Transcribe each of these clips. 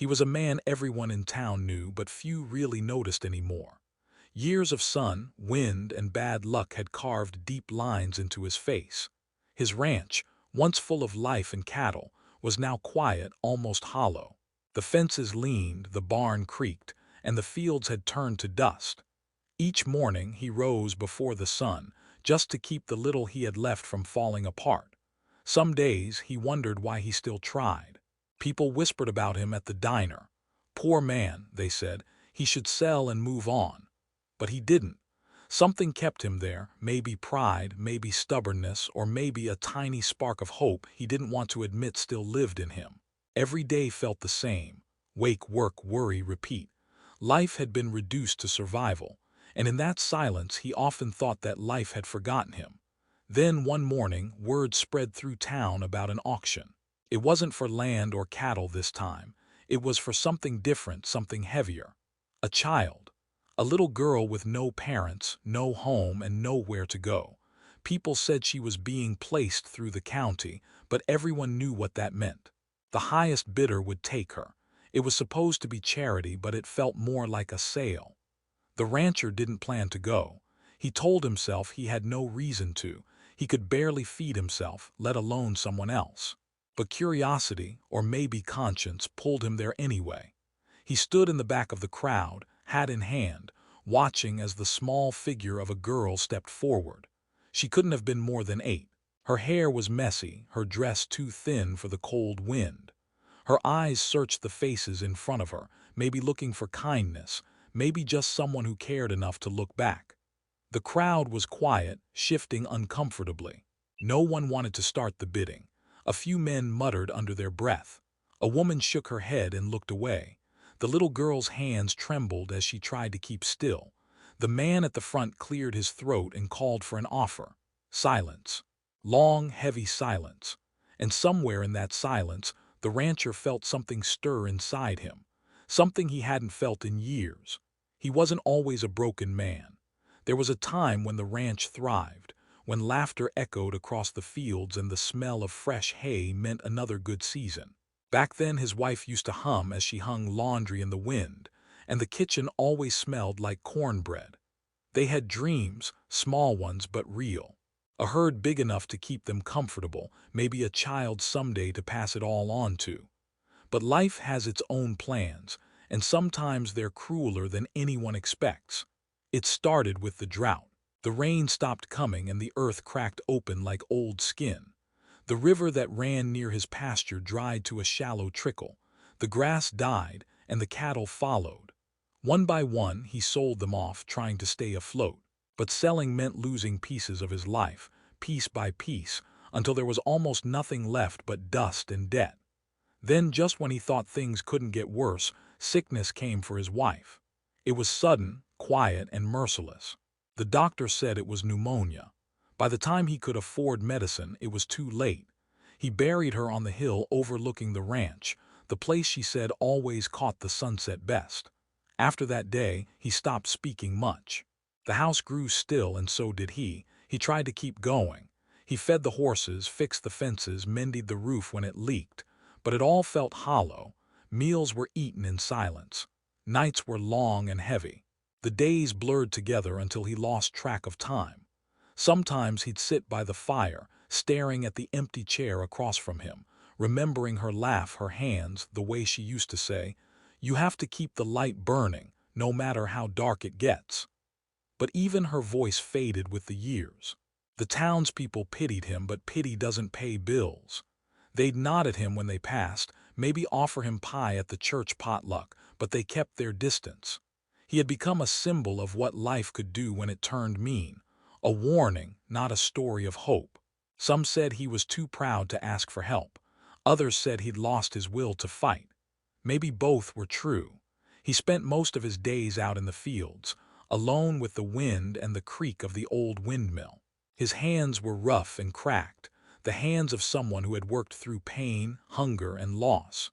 He was a man everyone in town knew, but few really noticed anymore. Years of sun, wind, and bad luck had carved deep lines into his face. His ranch, once full of life and cattle, was now quiet, almost hollow. The fences leaned, the barn creaked, and the fields had turned to dust. Each morning he rose before the sun, just to keep the little he had left from falling apart. Some days he wondered why he still tried. People whispered about him at the diner. Poor man, they said, he should sell and move on. But he didn't. Something kept him there, maybe pride, maybe stubbornness, or maybe a tiny spark of hope he didn't want to admit still lived in him. Every day felt the same. Wake, work, worry, repeat. Life had been reduced to survival, and in that silence he often thought that life had forgotten him. Then one morning, word spread through town about an auction. It wasn't for land or cattle this time. It was for something different, something heavier. A child. A little girl with no parents, no home, and nowhere to go. People said she was being placed through the county, but everyone knew what that meant. The highest bidder would take her. It was supposed to be charity, but it felt more like a sale. The rancher didn't plan to go. He told himself he had no reason to. He could barely feed himself, let alone someone else. But curiosity, or maybe conscience, pulled him there anyway. He stood in the back of the crowd, hat in hand, watching as the small figure of a girl stepped forward. She couldn't have been more than 8. Her hair was messy, her dress too thin for the cold wind. Her eyes searched the faces in front of her, maybe looking for kindness, maybe just someone who cared enough to look back. The crowd was quiet, shifting uncomfortably. No one wanted to start the bidding. A few men muttered under their breath. A woman shook her head and looked away. The little girl's hands trembled as she tried to keep still. The man at the front cleared his throat and called for an offer. Silence. Long, heavy silence. And somewhere in that silence, the rancher felt something stir inside him. Something he hadn't felt in years. He wasn't always a broken man. There was a time when the ranch thrived, when laughter echoed across the fields and the smell of fresh hay meant another good season. Back then his wife used to hum as she hung laundry in the wind, and the kitchen always smelled like cornbread. They had dreams, small ones but real. A herd big enough to keep them comfortable, maybe a child someday to pass it all on to. But life has its own plans, and sometimes they're crueler than anyone expects. It started with the drought. The rain stopped coming and the earth cracked open like old skin. The river that ran near his pasture dried to a shallow trickle. The grass died, and the cattle followed. One by one, he sold them off, trying to stay afloat. But selling meant losing pieces of his life, piece by piece, until there was almost nothing left but dust and debt. Then, just when he thought things couldn't get worse, sickness came for his wife. It was sudden, quiet, and merciless. The doctor said it was pneumonia. By the time he could afford medicine, it was too late. He buried her on the hill overlooking the ranch, the place she said always caught the sunset best. After that day, he stopped speaking much. The house grew still, and so did he. He tried to keep going. He fed the horses, fixed the fences, mended the roof when it leaked. But it all felt hollow. Meals were eaten in silence. Nights were long and heavy. The days blurred together until he lost track of time. Sometimes he'd sit by the fire, staring at the empty chair across from him, remembering her laugh, her hands, the way she used to say, "You have to keep the light burning, no matter how dark it gets." But even her voice faded with the years. The townspeople pitied him, but pity doesn't pay bills. They'd nod at him when they passed, maybe offer him pie at the church potluck, but they kept their distance. He had become a symbol of what life could do when it turned mean. A warning, not a story of hope. Some said he was too proud to ask for help. Others said he'd lost his will to fight. Maybe both were true. He spent most of his days out in the fields, alone with the wind and the creak of the old windmill. His hands were rough and cracked, the hands of someone who had worked through pain, hunger, and loss.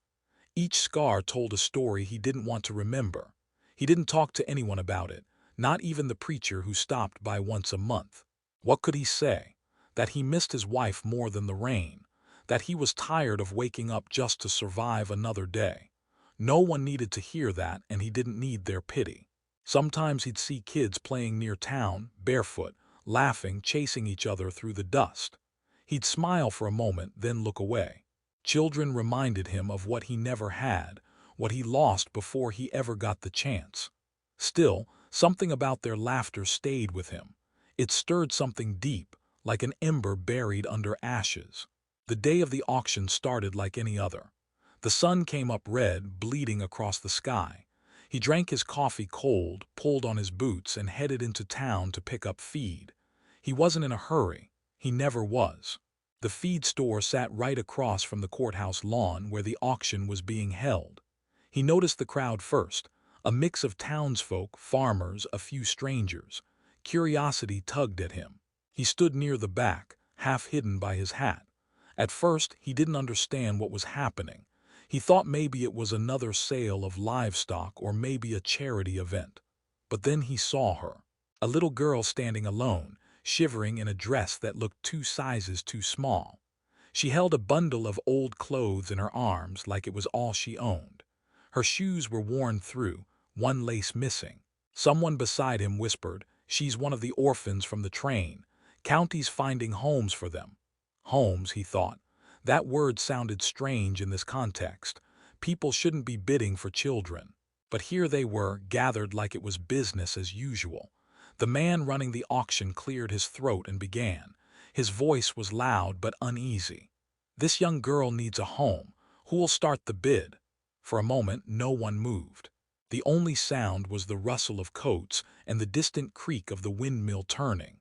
Each scar told a story he didn't want to remember. He didn't talk to anyone about it, not even the preacher who stopped by once a month. What could he say? That he missed his wife more than the rain, that he was tired of waking up just to survive another day. No one needed to hear that, and he didn't need their pity. Sometimes he'd see kids playing near town, barefoot, laughing, chasing each other through the dust. He'd smile for a moment, then look away. Children reminded him of what he never had, what he lost before he ever got the chance. Still, something about their laughter stayed with him. It stirred something deep, like an ember buried under ashes. The day of the auction started like any other. The sun came up red, bleeding across the sky. He drank his coffee cold, pulled on his boots, and headed into town to pick up feed. He wasn't in a hurry. He never was. The feed store sat right across from the courthouse lawn where the auction was being held. He noticed the crowd first, a mix of townsfolk, farmers, a few strangers. Curiosity tugged at him. He stood near the back, half hidden by his hat. At first, he didn't understand what was happening. He thought maybe it was another sale of livestock or maybe a charity event. But then he saw her. A little girl standing alone, shivering in a dress that looked 2 sizes too small. She held a bundle of old clothes in her arms like it was all she owned. Her shoes were worn through, one lace missing. Someone beside him whispered, "She's one of the orphans from the train. County's finding homes for them." Homes, he thought. That word sounded strange in this context. People shouldn't be bidding for children. But here they were, gathered like it was business as usual. The man running the auction cleared his throat and began. His voice was loud but uneasy. "This young girl needs a home. Who'll start the bid?" For a moment, no one moved. The only sound was the rustle of coats and the distant creak of the windmill turning.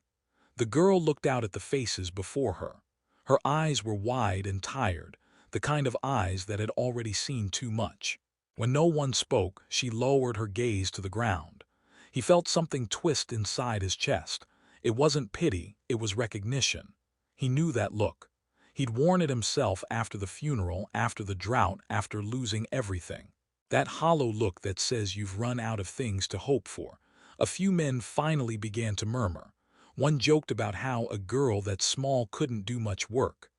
The girl looked out at the faces before her. Her eyes were wide and tired, the kind of eyes that had already seen too much. When no one spoke, she lowered her gaze to the ground. He felt something twist inside his chest. It wasn't pity, it was recognition. He knew that look. He'd worn it himself after the funeral, after the drought, after losing everything. That hollow look that says you've run out of things to hope for. A few men finally began to murmur. One joked about how a girl that small couldn't do much work.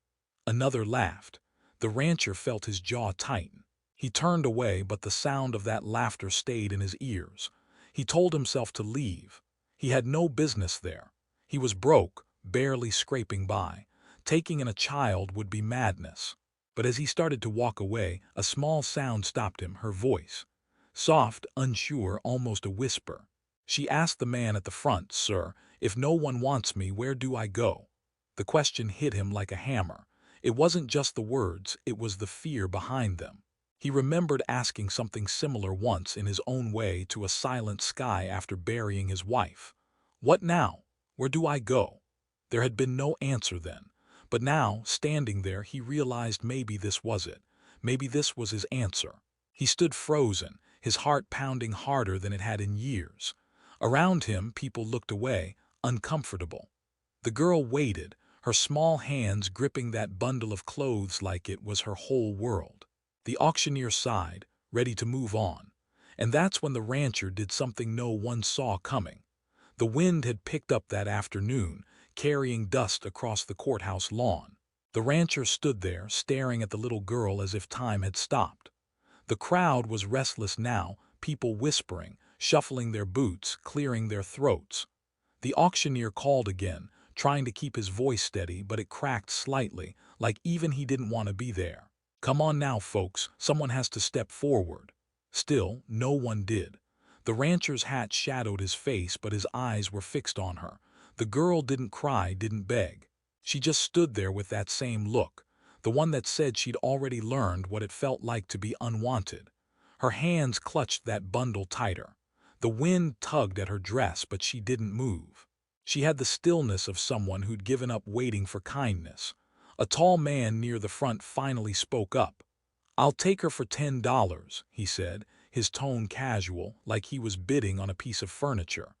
Another laughed. The rancher felt his jaw tighten. He turned away, but the sound of that laughter stayed in his ears. He told himself to leave. He had no business there. He was broke, barely scraping by. Taking in a child would be madness. But as he started to walk away, a small sound stopped him, her voice. Soft, unsure, almost a whisper. She asked the man at the front, "Sir, if no one wants me, where do I go?" The question hit him like a hammer. It wasn't just the words, it was the fear behind them. He remembered asking something similar once in his own way to a silent sky after burying his wife. What now? Where do I go? There had been no answer then. But now, standing there, he realized maybe this was it. Maybe this was his answer. He stood frozen, his heart pounding harder than it had in years. Around him, people looked away, uncomfortable. The girl waited, her small hands gripping that bundle of clothes like it was her whole world. The auctioneer sighed, ready to move on. And that's when the rancher did something no one saw coming. The wind had picked up that afternoon, carrying dust across the courthouse lawn. The rancher stood there, staring at the little girl as if time had stopped. The crowd was restless now, people whispering, shuffling their boots, clearing their throats. The auctioneer called again, trying to keep his voice steady, but it cracked slightly, like even he didn't want to be there. "Come on now, folks, someone has to step forward." Still, no one did. The rancher's hat shadowed his face, but his eyes were fixed on her. The girl didn't cry, didn't beg. She just stood there with that same look, the one that said she'd already learned what it felt like to be unwanted. Her hands clutched that bundle tighter. The wind tugged at her dress, but she didn't move. She had the stillness of someone who'd given up waiting for kindness. A tall man near the front finally spoke up. "I'll take her for $10, he said, his tone casual, like he was bidding on a piece of furniture.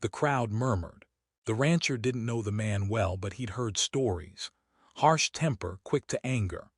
The crowd murmured. The rancher didn't know the man well, but he'd heard stories. Harsh temper, quick to anger.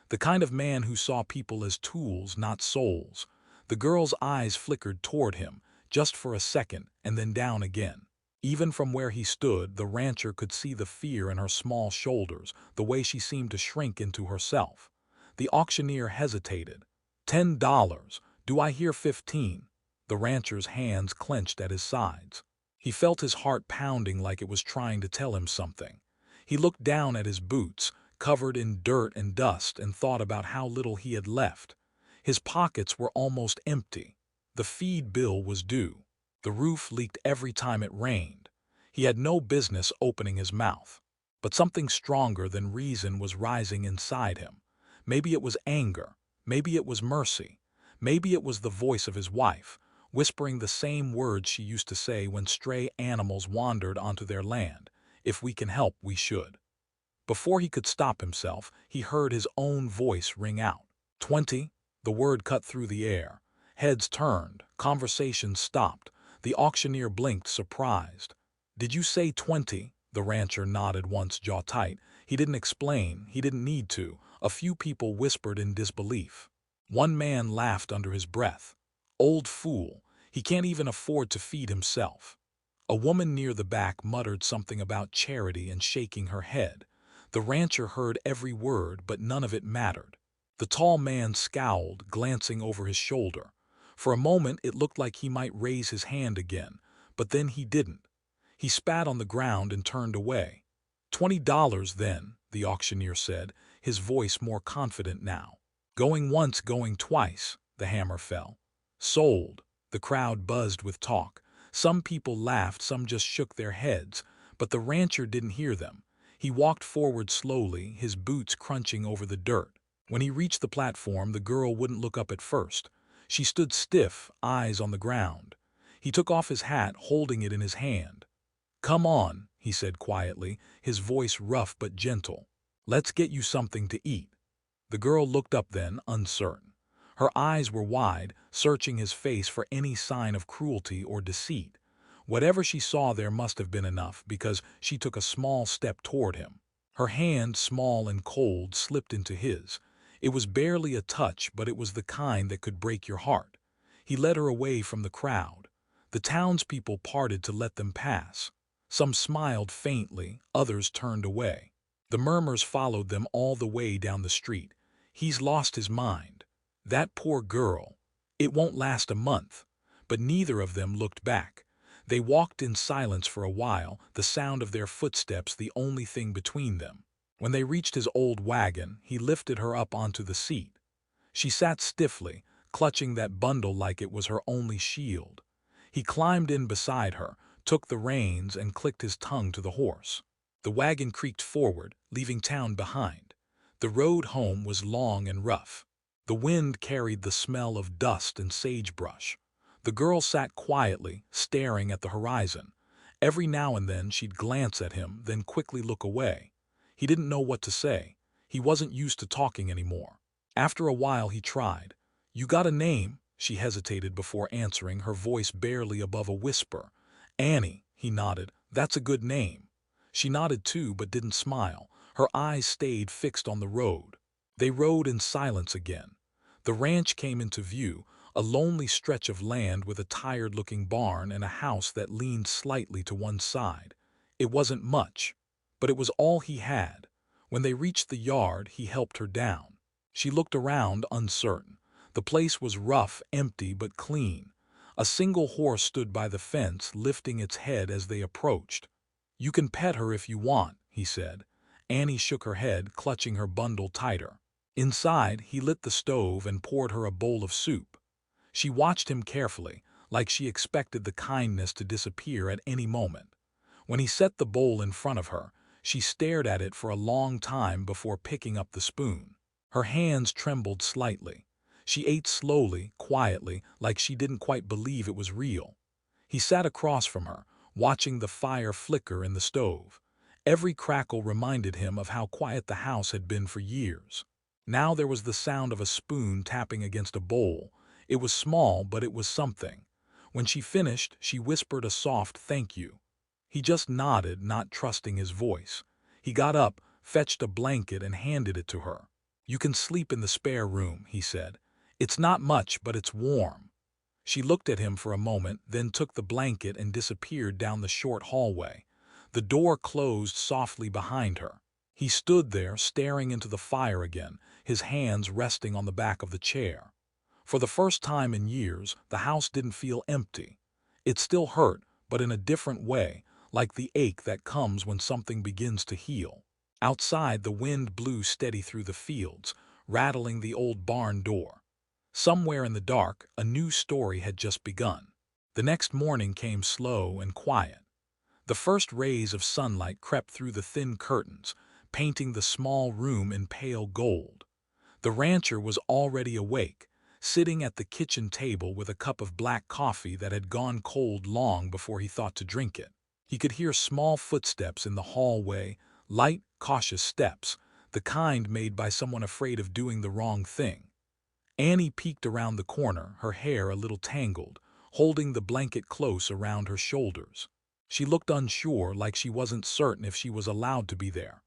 The kind of man who saw people as tools, not souls. The girl's eyes flickered toward him, just for a second, and then down again. Even from where he stood, the rancher could see the fear in her small shoulders, the way she seemed to shrink into herself. The auctioneer hesitated. $10, "Do I hear 15?" The rancher's hands clenched at his sides. He felt his heart pounding like it was trying to tell him something. He looked down at his boots, covered in dirt and dust, and thought about how little he had left. His pockets were almost empty. The feed bill was due. The roof leaked every time it rained. He had no business opening his mouth. But something stronger than reason was rising inside him. Maybe it was anger. Maybe it was mercy. Maybe it was the voice of his wife, whispering the same words she used to say when stray animals wandered onto their land. If we can help, we should. Before he could stop himself, he heard his own voice ring out. 20? The word cut through the air. Heads turned. Conversation stopped. The auctioneer blinked, surprised. "Did you say 20? The rancher nodded once, jaw tight. He didn't explain. He didn't need to. A few people whispered in disbelief. One man laughed under his breath. "Old fool. He can't even afford to feed himself." A woman near the back muttered something about charity and shaking her head. The rancher heard every word, but none of it mattered. The tall man scowled, glancing over his shoulder. For a moment it looked like he might raise his hand again, but then he didn't. He spat on the ground and turned away. "$20 then," the auctioneer said, his voice more confident now. "Going once, going twice." The hammer fell. "Sold." The crowd buzzed with talk. Some people laughed, some just shook their heads, but the rancher didn't hear them. He walked forward slowly, his boots crunching over the dirt. When he reached the platform, the girl wouldn't look up at first. She stood stiff, eyes on the ground. He took off his hat, holding it in his hand. "Come on," he said quietly, his voice rough but gentle. "Let's get you something to eat." The girl looked up then, uncertain. Her eyes were wide, searching his face for any sign of cruelty or deceit. Whatever she saw there must have been enough, because she took a small step toward him. Her hand, small and cold, slipped into his. It was barely a touch, but it was the kind that could break your heart. He led her away from the crowd. The townspeople parted to let them pass. Some smiled faintly, others turned away. The murmurs followed them all the way down the street. "He's lost his mind. That poor girl. It won't last a month." But neither of them looked back. They walked in silence for a while, the sound of their footsteps the only thing between them. When they reached his old wagon, he lifted her up onto the seat. She sat stiffly, clutching that bundle like it was her only shield. He climbed in beside her, took the reins, and clicked his tongue to the horse. The wagon creaked forward, leaving town behind. The road home was long and rough. The wind carried the smell of dust and sagebrush. The girl sat quietly, staring at the horizon. Every now and then she'd glance at him, then quickly look away. He didn't know what to say. He wasn't used to talking anymore. After a while he tried. "You got a name?" She hesitated before answering, her voice barely above a whisper. "Annie," he nodded. "That's a good name." She nodded too, but didn't smile. Her eyes stayed fixed on the road. They rode in silence again. The ranch came into view, a lonely stretch of land with a tired-looking barn and a house that leaned slightly to one side. It wasn't much, but it was all he had. When they reached the yard, he helped her down. She looked around, uncertain. The place was rough, empty, but clean. A single horse stood by the fence, lifting its head as they approached. "You can pet her if you want," he said. Annie shook her head, clutching her bundle tighter. Inside, he lit the stove and poured her a bowl of soup. She watched him carefully, like she expected the kindness to disappear at any moment. When he set the bowl in front of her, she stared at it for a long time before picking up the spoon. Her hands trembled slightly. She ate slowly, quietly, like she didn't quite believe it was real. He sat across from her, watching the fire flicker in the stove. Every crackle reminded him of how quiet the house had been for years. Now there was the sound of a spoon tapping against a bowl. It was small, but it was something. When she finished, she whispered a soft "thank you." He just nodded, not trusting his voice. He got up, fetched a blanket, and handed it to her. "You can sleep in the spare room," he said. "It's not much, but it's warm." She looked at him for a moment, then took the blanket and disappeared down the short hallway. The door closed softly behind her. He stood there, staring into the fire again, his hands resting on the back of the chair. For the first time in years, the house didn't feel empty. It still hurt, but in a different way, like the ache that comes when something begins to heal. Outside, the wind blew steady through the fields, rattling the old barn door. Somewhere in the dark, a new story had just begun. The next morning came slow and quiet. The first rays of sunlight crept through the thin curtains, painting the small room in pale gold. The rancher was already awake, sitting at the kitchen table with a cup of black coffee that had gone cold long before he thought to drink it. He could hear small footsteps in the hallway, light, cautious steps, the kind made by someone afraid of doing the wrong thing. Annie peeked around the corner, her hair a little tangled, holding the blanket close around her shoulders. She looked unsure, like she wasn't certain if she was allowed to be there.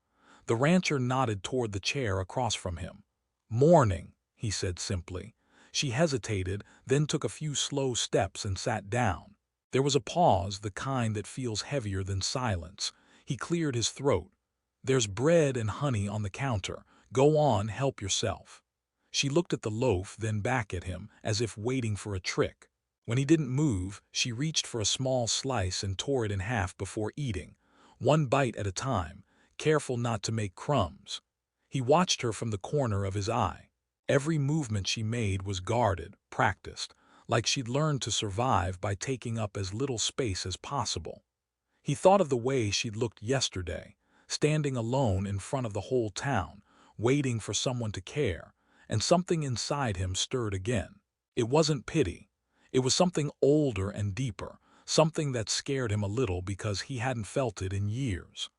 The rancher nodded toward the chair across from him. "Morning," he said simply. She hesitated, then took a few slow steps and sat down. There was a pause, the kind that feels heavier than silence. He cleared his throat. "There's bread and honey on the counter. Go on, help yourself." She looked at the loaf, then back at him, as if waiting for a trick. When he didn't move, she reached for a small slice and tore it in half before eating, one bite at a time, careful not to make crumbs. He watched her from the corner of his eye. Every movement she made was guarded, practiced, like she'd learned to survive by taking up as little space as possible. He thought of the way she'd looked yesterday, standing alone in front of the whole town, waiting for someone to care, and something inside him stirred again. It wasn't pity. It was something older and deeper, something that scared him a little because he hadn't felt it in years.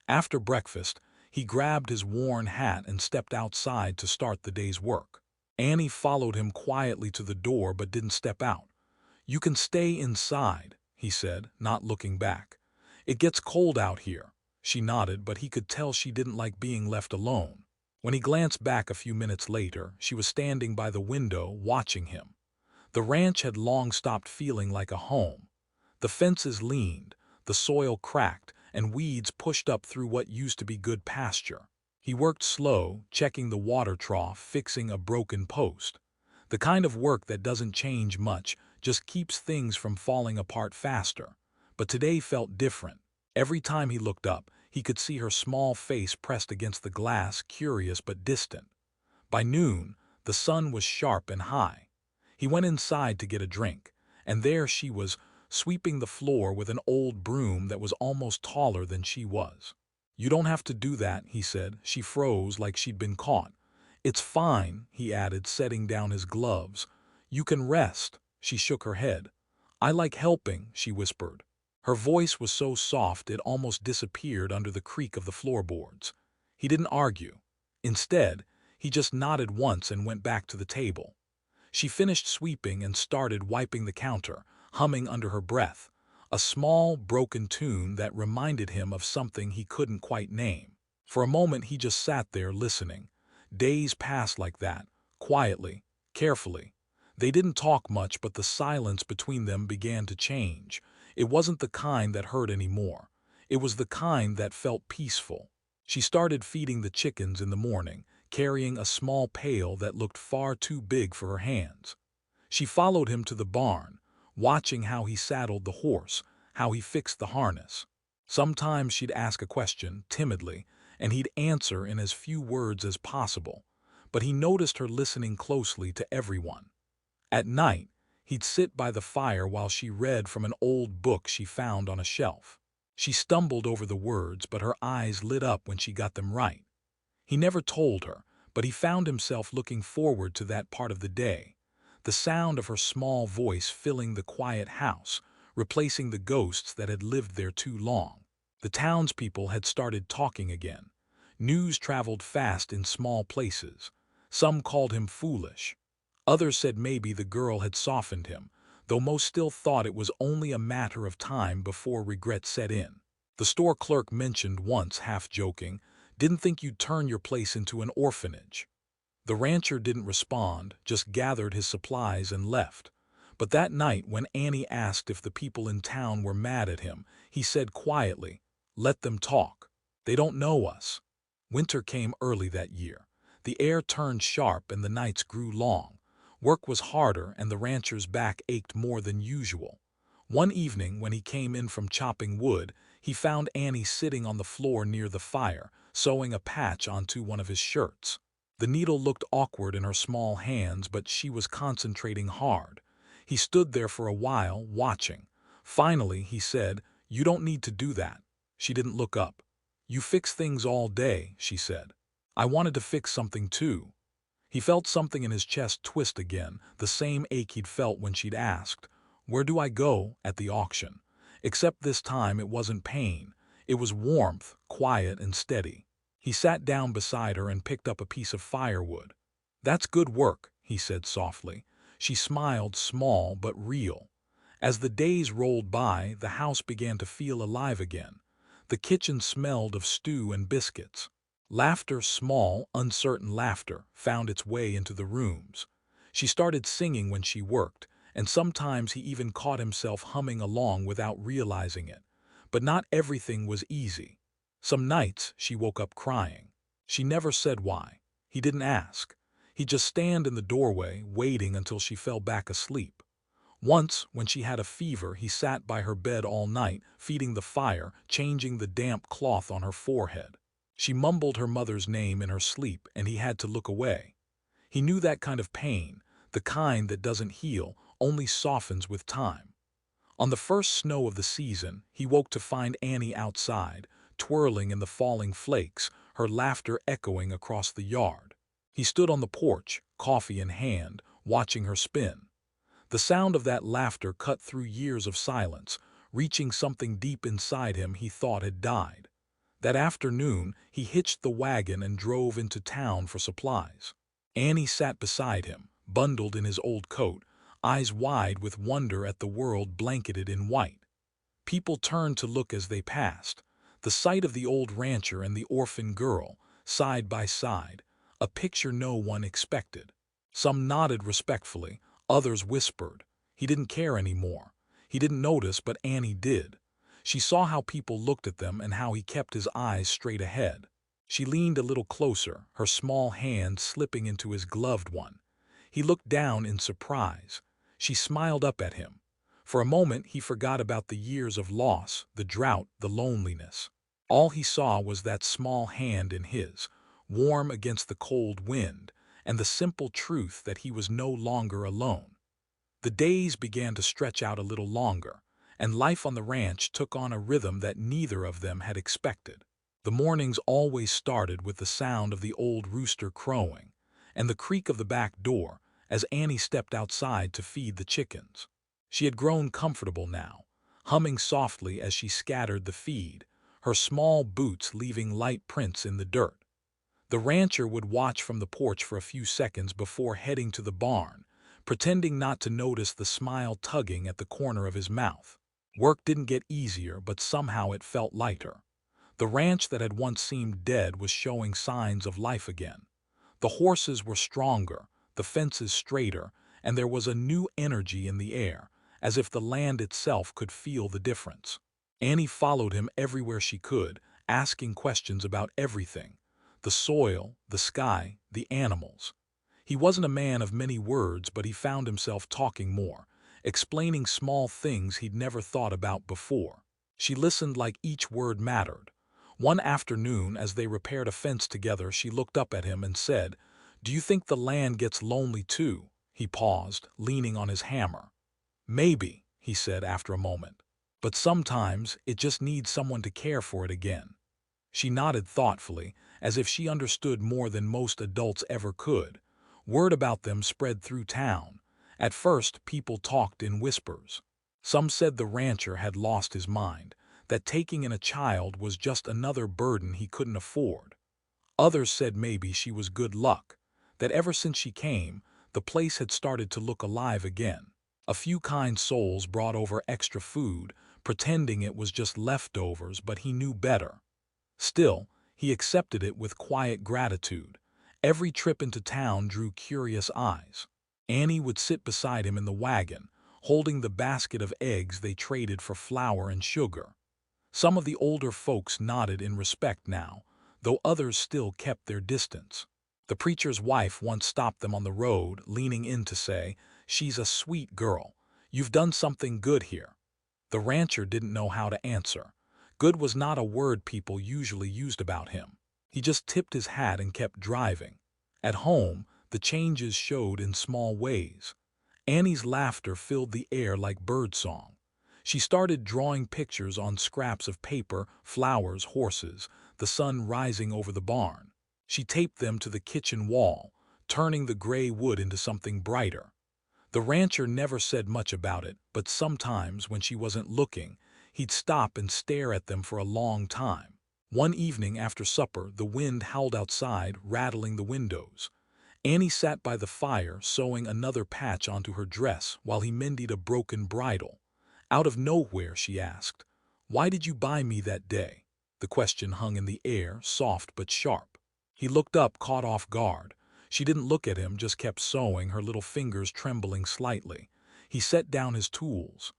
After breakfast, he grabbed his worn hat and stepped outside to start the day's work. Annie followed him quietly to the door but didn't step out. "You can stay inside," he said, not looking back. "It gets cold out here." She nodded, but he could tell she didn't like being left alone. When he glanced back a few minutes later, she was standing by the window, watching him. The ranch had long stopped feeling like a home. The fences leaned, the soil cracked, and weeds pushed up through what used to be good pasture. He worked slow, checking the water trough, fixing a broken post. The kind of work that doesn't change much, just keeps things from falling apart faster. But today felt different. Every time he looked up, he could see her small face pressed against the glass, curious but distant. By noon, the sun was sharp and high. He went inside to get a drink, and there she was, sweeping the floor with an old broom that was almost taller than she was. "You don't have to do that," he said. She froze like she'd been caught. "It's fine," he added, setting down his gloves. "You can rest." She shook her head. "I like helping," she whispered. Her voice was so soft it almost disappeared under the creak of the floorboards. He didn't argue. Instead, he just nodded once and went back to the table. She finished sweeping and started wiping the counter, humming under her breath, a small, broken tune that reminded him of something he couldn't quite name. For a moment he just sat there listening. Days passed like that, quietly, carefully. They didn't talk much, but the silence between them began to change. It wasn't the kind that hurt anymore. It was the kind that felt peaceful. She started feeding the chickens in the morning, carrying a small pail that looked far too big for her hands. She followed him to the barn, watching how he saddled the horse, how he fixed the harness. Sometimes she'd ask a question, timidly, and he'd answer in as few words as possible, but he noticed her listening closely to everyone. At night, he'd sit by the fire while she read from an old book she found on a shelf. She stumbled over the words, but her eyes lit up when she got them right. He never told her, but he found himself looking forward to that part of the day. The sound of her small voice filling the quiet house, replacing the ghosts that had lived there too long. The townspeople had started talking again. News traveled fast in small places. Some called him foolish. Others said maybe the girl had softened him, though most still thought it was only a matter of time before regret set in. The store clerk mentioned once, half joking, "Didn't think you'd turn your place into an orphanage." The rancher didn't respond, just gathered his supplies and left. But that night, when Annie asked if the people in town were mad at him, he said quietly, "Let them talk. They don't know us." Winter came early that year. The air turned sharp and the nights grew long. Work was harder and the rancher's back ached more than usual. One evening, when he came in from chopping wood, he found Annie sitting on the floor near the fire, sewing a patch onto one of his shirts. The needle looked awkward in her small hands, but she was concentrating hard. He stood there for a while, watching. Finally, he said, "You don't need to do that." She didn't look up. "You fix things all day," she said. "I wanted to fix something too." He felt something in his chest twist again, the same ache he'd felt when she'd asked, "Where do I go?" at the auction. Except this time it wasn't pain. It was warmth, quiet and steady. He sat down beside her and picked up a piece of firewood. "That's good work," he said softly. She smiled, small but real. As the days rolled by, the house began to feel alive again. The kitchen smelled of stew and biscuits. Laughter, small, uncertain laughter, found its way into the rooms. She started singing when she worked, and sometimes he even caught himself humming along without realizing it. But not everything was easy. Some nights she woke up crying. She never said why. He didn't ask. He'd just stand in the doorway, waiting until she fell back asleep. Once, when she had a fever, he sat by her bed all night, feeding the fire, changing the damp cloth on her forehead. She mumbled her mother's name in her sleep, and he had to look away. He knew that kind of pain, the kind that doesn't heal, only softens with time. On the first snow of the season, he woke to find Annie outside, twirling in the falling flakes, her laughter echoing across the yard. He stood on the porch, coffee in hand, watching her spin. The sound of that laughter cut through years of silence, reaching something deep inside him he thought had died. That afternoon, he hitched the wagon and drove into town for supplies. Annie sat beside him, bundled in his old coat, eyes wide with wonder at the world blanketed in white. People turned to look as they passed. The sight of the old rancher and the orphan girl, side by side, a picture no one expected. Some nodded respectfully, others whispered. He didn't care anymore. He didn't notice, but Annie did. She saw how people looked at them and how he kept his eyes straight ahead. She leaned a little closer, her small hand slipping into his gloved one. He looked down in surprise. She smiled up at him. For a moment he forgot about the years of loss, the drought, the loneliness. All he saw was that small hand in his, warm against the cold wind, and the simple truth that he was no longer alone. The days began to stretch out a little longer, and life on the ranch took on a rhythm that neither of them had expected. The mornings always started with the sound of the old rooster crowing, and the creak of the back door as Annie stepped outside to feed the chickens. She had grown comfortable now, humming softly as she scattered the feed, her small boots leaving light prints in the dirt. The rancher would watch from the porch for a few seconds before heading to the barn, pretending not to notice the smile tugging at the corner of his mouth. Work didn't get easier, but somehow it felt lighter. The ranch that had once seemed dead was showing signs of life again. The horses were stronger, the fences straighter, and there was a new energy in the air, as if the land itself could feel the difference. Annie followed him everywhere she could, asking questions about everything: the soil, the sky, the animals. He wasn't a man of many words, but he found himself talking more, explaining small things he'd never thought about before. She listened like each word mattered. One afternoon, as they repaired a fence together, she looked up at him and said, "Do you think the land gets lonely too?" He paused, leaning on his hammer. "Maybe," he said after a moment. "But sometimes it just needs someone to care for it again." She nodded thoughtfully, as if she understood more than most adults ever could. Word about them spread through town. At first, people talked in whispers. Some said the rancher had lost his mind, that taking in a child was just another burden he couldn't afford. Others said maybe she was good luck, that ever since she came, the place had started to look alive again. A few kind souls brought over extra food, pretending it was just leftovers, but he knew better. Still, he accepted it with quiet gratitude. Every trip into town drew curious eyes. Annie would sit beside him in the wagon, holding the basket of eggs they traded for flour and sugar. Some of the older folks nodded in respect now, though others still kept their distance. The preacher's wife once stopped them on the road, leaning in to say, "She's a sweet girl. You've done something good here." The rancher didn't know how to answer. Good was not a word people usually used about him. He just tipped his hat and kept driving. At home, the changes showed in small ways. Annie's laughter filled the air like birdsong. She started drawing pictures on scraps of paper, flowers, horses, the sun rising over the barn. She taped them to the kitchen wall, turning the gray wood into something brighter. The rancher never said much about it, but sometimes, when she wasn't looking, he'd stop and stare at them for a long time. One evening after supper, the wind howled outside, rattling the windows. Annie sat by the fire, sewing another patch onto her dress while he mended a broken bridle. Out of nowhere, she asked, "Why did you buy me that day?" The question hung in the air, soft but sharp. He looked up, caught off guard. She didn't look at him, just kept sewing, her little fingers trembling slightly. He set down his tools.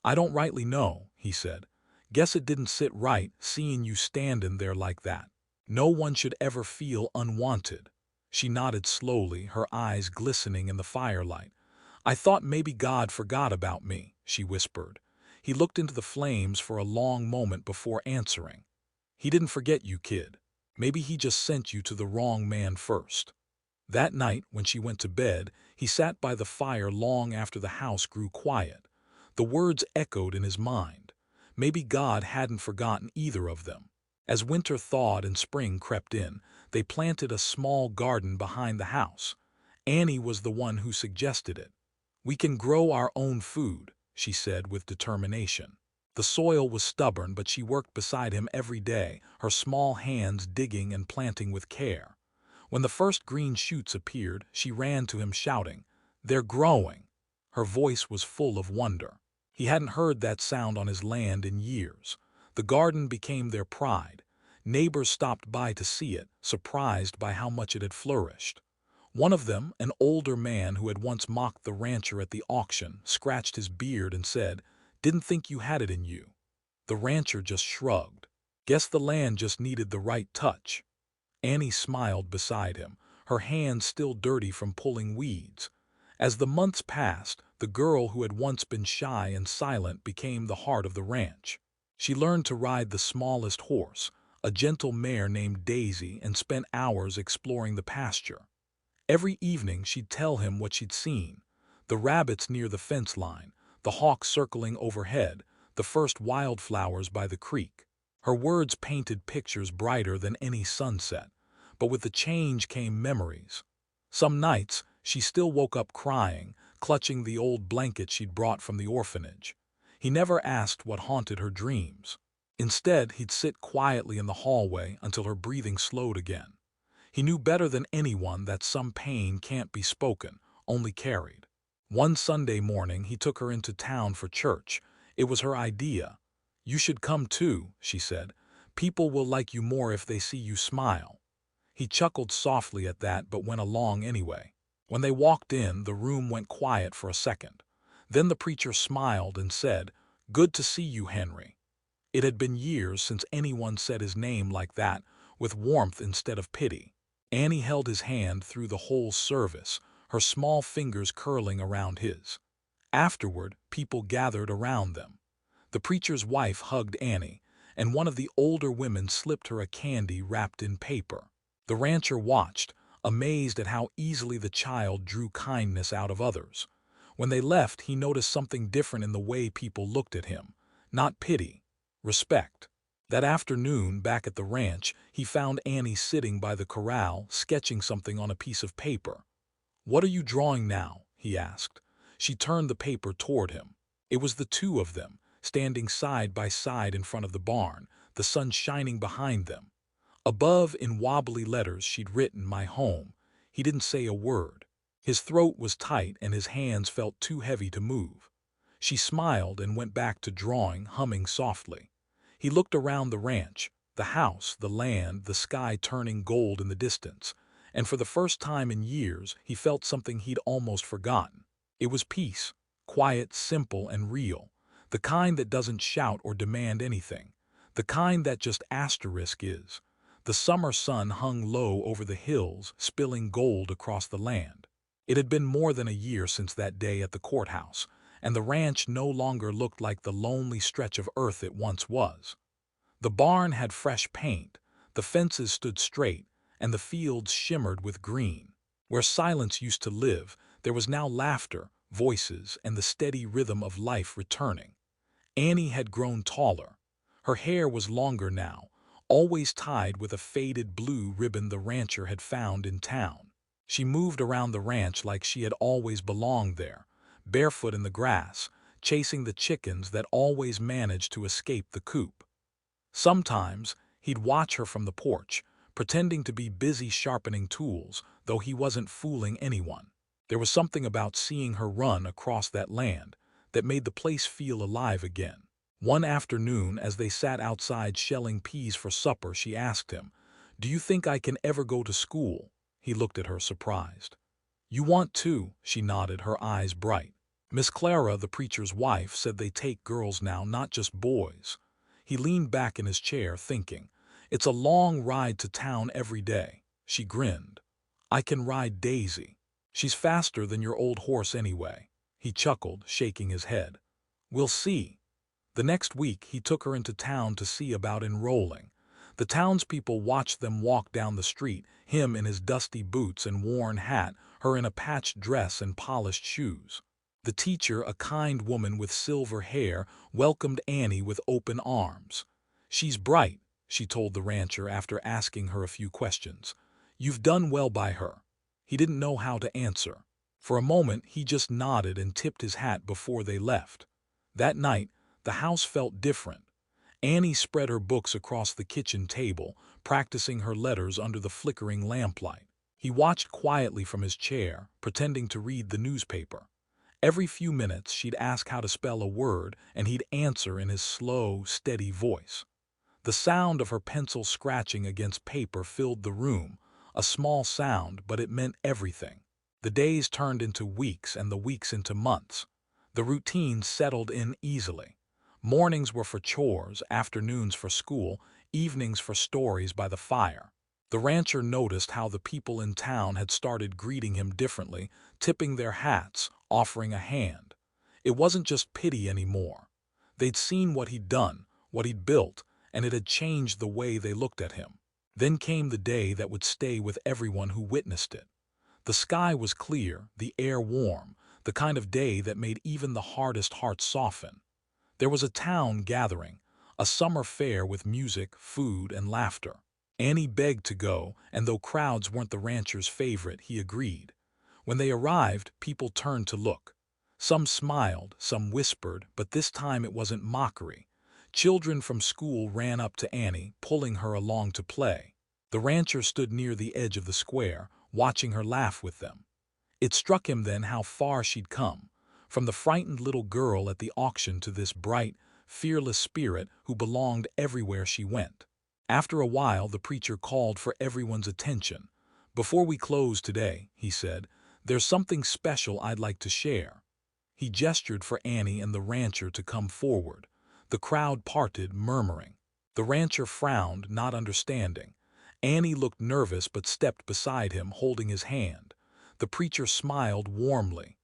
"I don't rightly know," he said. "Guess it didn't sit right, seeing you standin' there like that. No one should ever feel unwanted." She nodded slowly, her eyes glistening in the firelight. "I thought maybe God forgot about me," she whispered. He looked into the flames for a long moment before answering. "He didn't forget you, kid. Maybe he just sent you to the wrong man first." That night, when she went to bed, he sat by the fire long after the house grew quiet. The words echoed in his mind. Maybe God hadn't forgotten either of them. As winter thawed and spring crept in, they planted a small garden behind the house. Annie was the one who suggested it. "We can grow our own food," she said with determination. The soil was stubborn, but she worked beside him every day, her small hands digging and planting with care. When the first green shoots appeared, she ran to him shouting, "They're growing!" Her voice was full of wonder. He hadn't heard that sound on his land in years. The garden became their pride. Neighbors stopped by to see it, surprised by how much it had flourished. One of them, an older man who had once mocked the rancher at the auction, scratched his beard and said, "Didn't think you had it in you." The rancher just shrugged. "Guess the land just needed the right touch." Annie smiled beside him, her hands still dirty from pulling weeds. As the months passed, the girl who had once been shy and silent became the heart of the ranch. She learned to ride the smallest horse, a gentle mare named Daisy, and spent hours exploring the pasture. Every evening she'd tell him what she'd seen: the rabbits near the fence line, the hawks circling overhead, the first wildflowers by the creek. Her words painted pictures brighter than any sunset, but with the change came memories. Some nights, she still woke up crying, clutching the old blanket she'd brought from the orphanage. He never asked what haunted her dreams. Instead, he'd sit quietly in the hallway until her breathing slowed again. He knew better than anyone that some pain can't be spoken, only carried. One Sunday morning, he took her into town for church. It was her idea. "You should come too," she said. "People will like you more if they see you smile." He chuckled softly at that, but went along anyway. When they walked in, the room went quiet for a second. Then the preacher smiled and said, "Good to see you, Henry." It had been years since anyone said his name like that, with warmth instead of pity. Annie held his hand through the whole service, her small fingers curling around his. Afterward, people gathered around them. The preacher's wife hugged Annie, and one of the older women slipped her a candy wrapped in paper. The rancher watched, amazed at how easily the child drew kindness out of others. When they left, he noticed something different in the way people looked at him. Not pity, respect. That afternoon, back at the ranch, he found Annie sitting by the corral, sketching something on a piece of paper. "What are you drawing now?" he asked. She turned the paper toward him. It was the two of them, standing side by side in front of the barn, the sun shining behind them. Above, in wobbly letters, she'd written, "My home." He didn't say a word. His throat was tight and his hands felt too heavy to move. She smiled and went back to drawing, humming softly. He looked around the ranch, the house, the land, the sky turning gold in the distance, and for the first time in years, he felt something he'd almost forgotten. It was peace, quiet, simple, and real, the kind that doesn't shout or demand anything, the kind that just asterisk is. The summer sun hung low over the hills, spilling gold across the land. It had been more than a year since that day at the courthouse, and the ranch no longer looked like the lonely stretch of earth it once was. The barn had fresh paint, the fences stood straight, and the fields shimmered with green. Where silence used to live, there was now laughter, voices, and the steady rhythm of life returning. Annie had grown taller. Her hair was longer now, always tied with a faded blue ribbon the rancher had found in town. She moved around the ranch like she had always belonged there, barefoot in the grass, chasing the chickens that always managed to escape the coop. Sometimes, he'd watch her from the porch, pretending to be busy sharpening tools, though he wasn't fooling anyone. There was something about seeing her run across that land that made the place feel alive again. One afternoon, as they sat outside shelling peas for supper, she asked him, "Do you think I can ever go to school?" He looked at her surprised. "You want to?" She nodded, her eyes bright. "Miss Clara, the preacher's wife, said they take girls now, not just boys." He leaned back in his chair, thinking. "It's a long ride to town every day." She grinned. "I can ride Daisy. She's faster than your old horse anyway." He chuckled, shaking his head. "We'll see." The next week, he took her into town to see about enrolling. The townspeople watched them walk down the street, him in his dusty boots and worn hat, her in a patched dress and polished shoes. The teacher, a kind woman with silver hair, welcomed Annie with open arms. "She's bright," she told the rancher after asking her a few questions. "You've done well by her." He didn't know how to answer. For a moment, he just nodded and tipped his hat before they left. That night, the house felt different. Annie spread her books across the kitchen table, practicing her letters under the flickering lamplight. He watched quietly from his chair, pretending to read the newspaper. Every few minutes, she'd ask how to spell a word, and he'd answer in his slow, steady voice. The sound of her pencil scratching against paper filled the room, a small sound, but it meant everything. The days turned into weeks and the weeks into months. The routine settled in easily. Mornings were for chores, afternoons for school, evenings for stories by the fire. The rancher noticed how the people in town had started greeting him differently, tipping their hats, offering a hand. It wasn't just pity anymore. They'd seen what he'd done, what he'd built, and it had changed the way they looked at him. Then came the day that would stay with everyone who witnessed it. The sky was clear, the air warm, the kind of day that made even the hardest heart soften. There was a town gathering, a summer fair with music, food, and laughter. Annie begged to go, and though crowds weren't the rancher's favorite, he agreed. When they arrived, people turned to look. Some smiled, some whispered, but this time it wasn't mockery. Children from school ran up to Annie, pulling her along to play. The rancher stood near the edge of the square, watching her laugh with them. It struck him then how far she'd come, from the frightened little girl at the auction to this bright, fearless spirit who belonged everywhere she went. After a while, the preacher called for everyone's attention. "Before we close today," he said, "there's something special I'd like to share." He gestured for Annie and the rancher to come forward. The crowd parted, murmuring. The rancher frowned, not understanding. Annie looked nervous but stepped beside him, holding his hand. The preacher smiled warmly.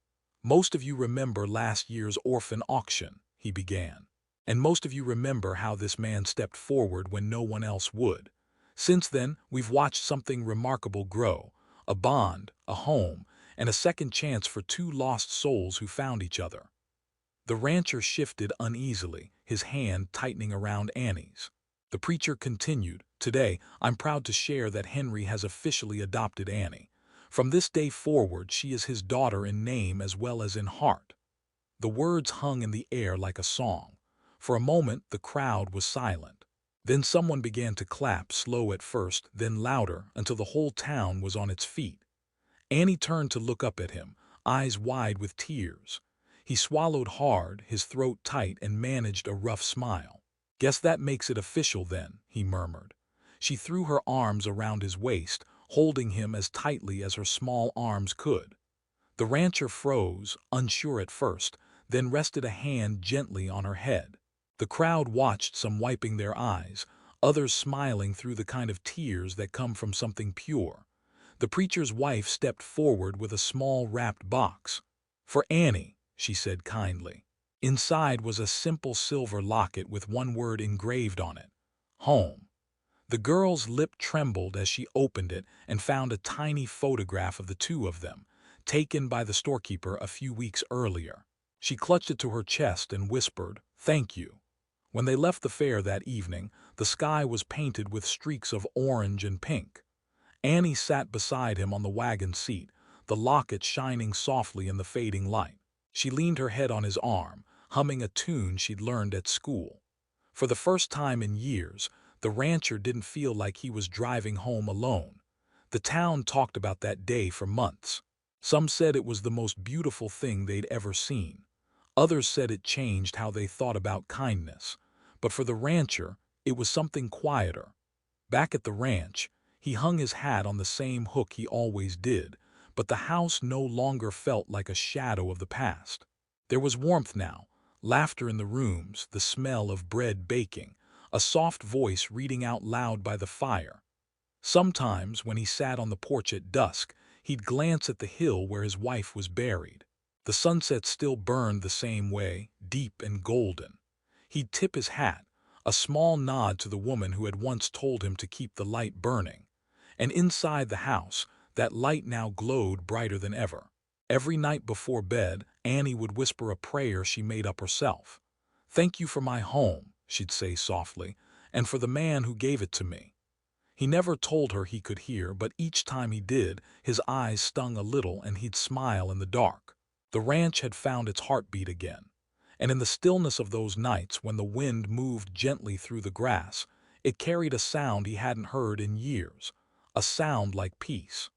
"Most of you remember last year's Orphan auction," he began. "And most of you remember how this man stepped forward when no one else would. Since then, we've watched something remarkable grow, a bond, a home, and a second chance for two lost souls who found each other." The rancher shifted uneasily, his hand tightening around Annie's. The preacher continued, "Today, I'm proud to share that Henry has officially adopted Annie. From this day forward, she is his daughter in name as well as in heart." The words hung in the air like a song. For a moment, the crowd was silent. Then someone began to clap, slow at first, then louder, until the whole town was on its feet. Annie turned to look up at him, eyes wide with tears. He swallowed hard, his throat tight, and managed a rough smile. "Guess that makes it official then," he murmured. She threw her arms around his waist, holding him as tightly as her small arms could. The rancher froze, unsure at first, then rested a hand gently on her head. The crowd watched, some wiping their eyes, others smiling through the kind of tears that come from something pure. The preacher's wife stepped forward with a small wrapped box. "For Annie," she said kindly. Inside was a simple silver locket with one word engraved on it: home. The girl's lip trembled as she opened it and found a tiny photograph of the two of them, taken by the storekeeper a few weeks earlier. She clutched it to her chest and whispered, "Thank you." When they left the fair that evening, the sky was painted with streaks of orange and pink. Annie sat beside him on the wagon seat, the locket shining softly in the fading light. She leaned her head on his arm, humming a tune she'd learned at school. For the first time in years, the rancher didn't feel like he was driving home alone. The town talked about that day for months. Some said it was the most beautiful thing they'd ever seen. Others said it changed how they thought about kindness. But for the rancher, it was something quieter. Back at the ranch, he hung his hat on the same hook he always did, but the house no longer felt like a shadow of the past. There was warmth now, laughter in the rooms, the smell of bread baking, a soft voice reading out loud by the fire. Sometimes, when he sat on the porch at dusk, he'd glance at the hill where his wife was buried. The sunset still burned the same way, deep and golden. He'd tip his hat, a small nod to the woman who had once told him to keep the light burning. And inside the house, that light now glowed brighter than ever. Every night before bed, Annie would whisper a prayer she made up herself. "Thank you for my home," she'd say softly, "and for the man who gave it to me." He never told her he could hear, but each time he did, his eyes stung a little and he'd smile in the dark. The ranch had found its heartbeat again. And in the stillness of those nights when the wind moved gently through the grass, it carried a sound he hadn't heard in years, a sound like peace.